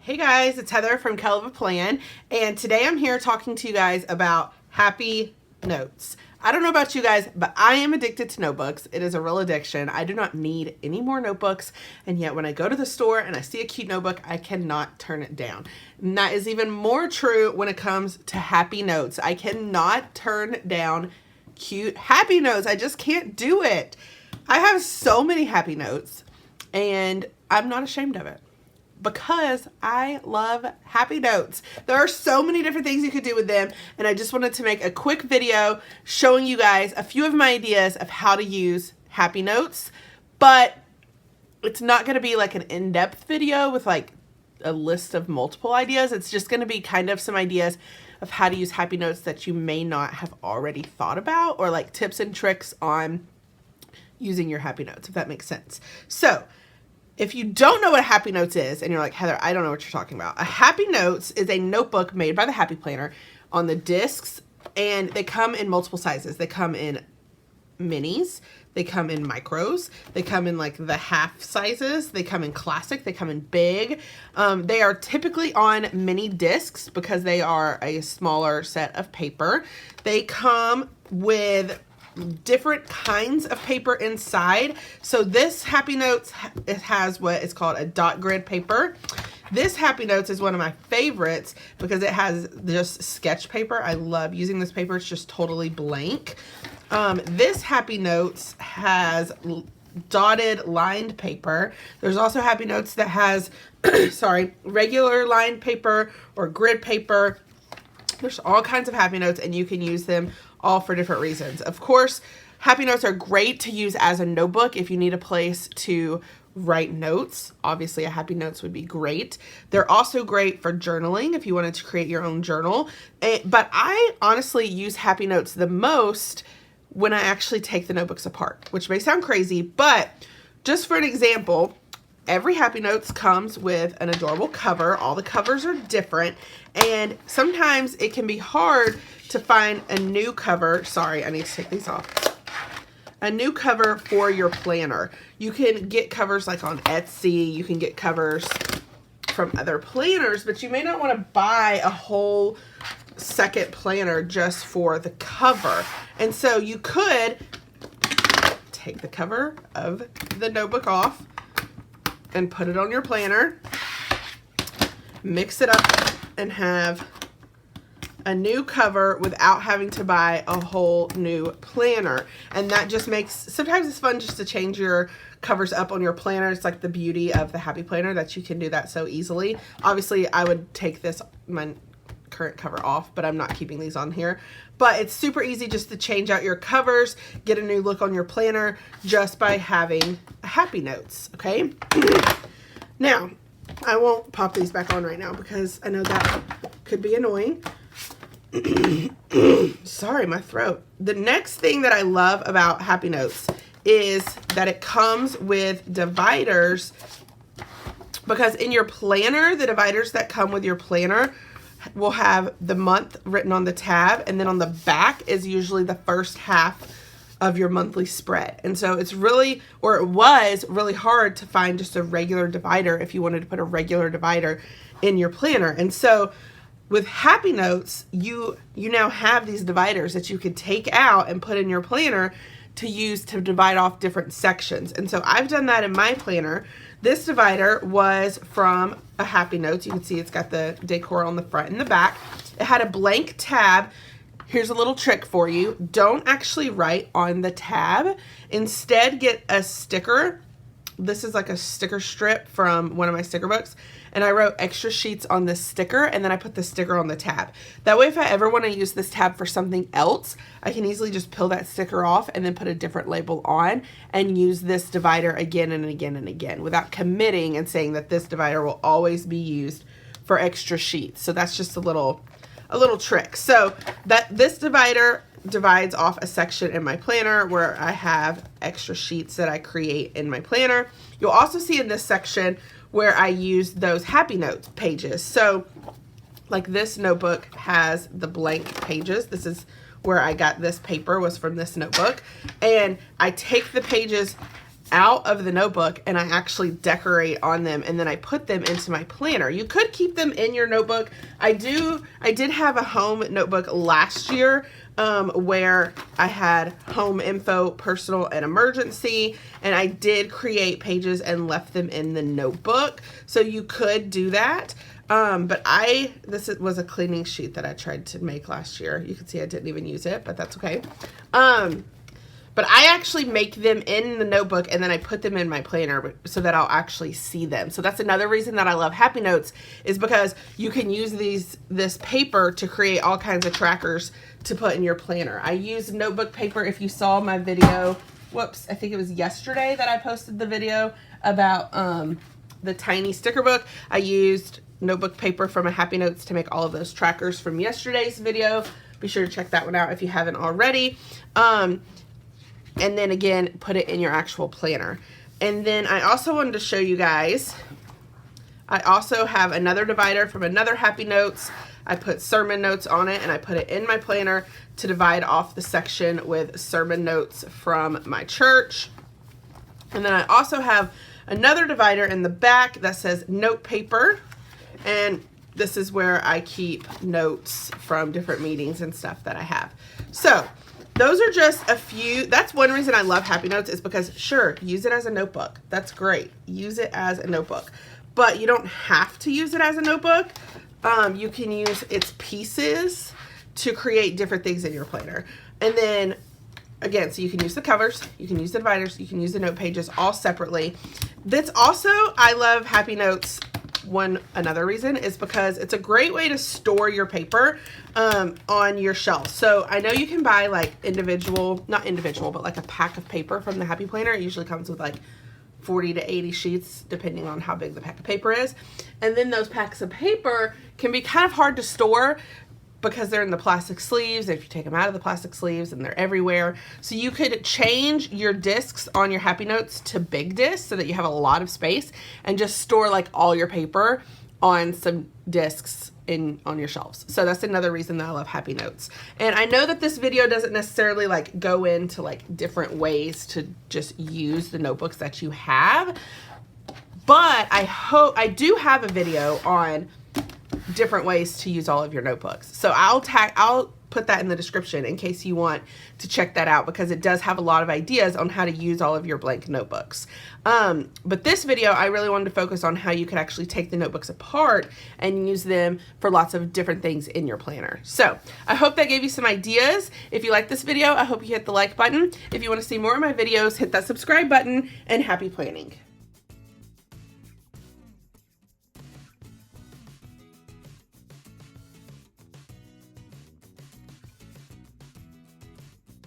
Hey guys, it's Heather from Kell of a Plan, and today I'm here talking to you guys about happy notes. I don't know about you guys, but I am addicted to notebooks. It is a real addiction. I do not need any more notebooks, and yet when I go to the store and I see a cute notebook, I cannot turn it down. And that is even more true when it comes to happy notes. I cannot turn down cute happy notes. I just can't do it. I have so many happy notes, and I'm not ashamed of it, because I love happy notes. There are so many different things you could do with them, and I just wanted to make a quick video showing you guys a few of my ideas of how to use happy notes, but it's not going to be like an in-depth video with like a list of multiple ideas. It's just going to be kind of some ideas of how to use happy notes that you may not have already thought about, or like tips and tricks on using your happy notes, if that makes sense. So if you don't know what a Happy Notes is, and you're like, Heather, I don't know what you're talking about. A Happy Notes is a notebook made by the Happy Planner on the discs, and they come in multiple sizes. They come in minis, they come in micros, they come in like the half sizes, they come in classic, they come in big. They are typically on mini discs because they are a smaller set of paper. They come with different kinds of paper inside. So this Happy Notes, it has what is called a dot grid paper. This Happy Notes is one of my favorites because it has just sketch paper. I love using this paper. It's just totally blank. This Happy Notes has dotted lined paper. There's also Happy Notes that has regular lined paper or grid paper. There's all kinds of Happy Notes, and you can use them all for different reasons. Of course, Happy Notes are great to use as a notebook if you need a place to write notes. Obviously, a Happy Notes would be great. They're also great for journaling if you wanted to create your own journal. But I honestly use Happy Notes the most when I actually take the notebooks apart, which may sound crazy, but just for an example, every Happy Notes comes with an adorable cover. All the covers are different, and sometimes it can be hard to find a new cover. Sorry, I need to take these off. A new cover for your planner. You can get covers like on Etsy. You can get covers from other planners, but you may not want to buy a whole second planner just for the cover. And so you could take the cover of the notebook off and put it on your planner, mix it up, and have a new cover without having to buy a whole new planner. And that just makes, sometimes it's fun just to change your covers up on your planner. It's like the beauty of the Happy Planner that you can do that so easily. Obviously, I would take my current cover off, but I'm not keeping these on here. But it's super easy just to change out your covers, get a new look on your planner just by having a Happy Notes, okay? Now, I won't pop these back on right now because I know that could be annoying. Sorry, my throat. The next thing that I love about Happy Notes is that it comes with dividers, because in your planner, the dividers that come with your planner will have the month written on the tab, and then on the back is usually the first half of your monthly spread. And so it's really, or it was really hard to find just a regular divider if you wanted to put a regular divider in your planner. And so with Happy Notes, you now have these dividers that you could take out and put in your planner to use to divide off different sections. And so I've done that in my planner. This divider was from a Happy Notes. You can see it's got the decor on the front and the back. It had a blank tab. Here's a little trick for you. Don't actually write on the tab. Instead, get a sticker. This is like a sticker strip from one of my sticker books. And I wrote extra sheets on this sticker, and then I put the sticker on the tab. That way, if I ever want to use this tab for something else, I can easily just peel that sticker off and then put a different label on and use this divider again and again and again without committing and saying that this divider will always be used for extra sheets. So that's just a little trick. So that this divider divides off a section in my planner where I have extra sheets that I create in my planner. You'll also see in this section where I use those Happy Notes pages. So like this notebook has the blank pages. This is where I got this paper, was from this notebook. And I take the pages out of the notebook and I actually decorate on them, and then I put them into my planner. You could keep them in your notebook. I did have a home notebook last year where I had home info, personal, and emergency, and I did create pages and left them in the notebook. So you could do that. But this was a cleaning sheet that I tried to make last year. You can see I didn't even use it, but that's okay. But I actually make them in the notebook and then I put them in my planner so that I'll actually see them. So that's another reason that I love Happy Notes, is because you can use this paper to create all kinds of trackers to put in your planner. I use notebook paper. If you saw my video, whoops, I think it was yesterday that I posted the video about the tiny sticker book. I used notebook paper from a Happy Notes to make all of those trackers from yesterday's video. Be sure to check that one out if you haven't already. And then again, put it in your actual planner. And then I also wanted to show you guys, I also have another divider from another Happy Notes. I put sermon notes on it and I put it in my planner to divide off the section with sermon notes from my church. And then I also have another divider in the back that says note paper. And this is where I keep notes from different meetings and stuff that I have. So those are just a few. That's one reason I love Happy Notes, is because sure, use it as a notebook. That's great. Use it as a notebook, but you don't have to use it as a notebook. You can use its pieces to create different things in your planner. And then again, so you can use the covers, you can use the dividers, you can use the note pages all separately. That's also, I love Happy Notes. Another reason is because it's a great way to store your paper on your shelf. So I know you can buy like not individual, but like a pack of paper from the Happy Planner. It usually comes with like 40 to 80 sheets, depending on how big the pack of paper is. And then those packs of paper can be kind of hard to store because they're in the plastic sleeves. If you take them out of the plastic sleeves, and they're everywhere. So you could change your discs on your Happy Notes to big discs so that you have a lot of space, and just store like all your paper on some discs on your shelves. So that's another reason that I love Happy Notes. And I know that this video doesn't necessarily like go into like different ways to just use the notebooks that you have, but I do have a video on different ways to use all of your notebooks. So I'll put that in the description in case you want to check that out, because it does have a lot of ideas on how to use all of your blank notebooks. But this video, I really wanted to focus on how you could actually take the notebooks apart and use them for lots of different things in your planner. So I hope that gave you some ideas. If you like this video, I hope you hit the like button. If you want to see more of my videos, hit that subscribe button, and happy planning.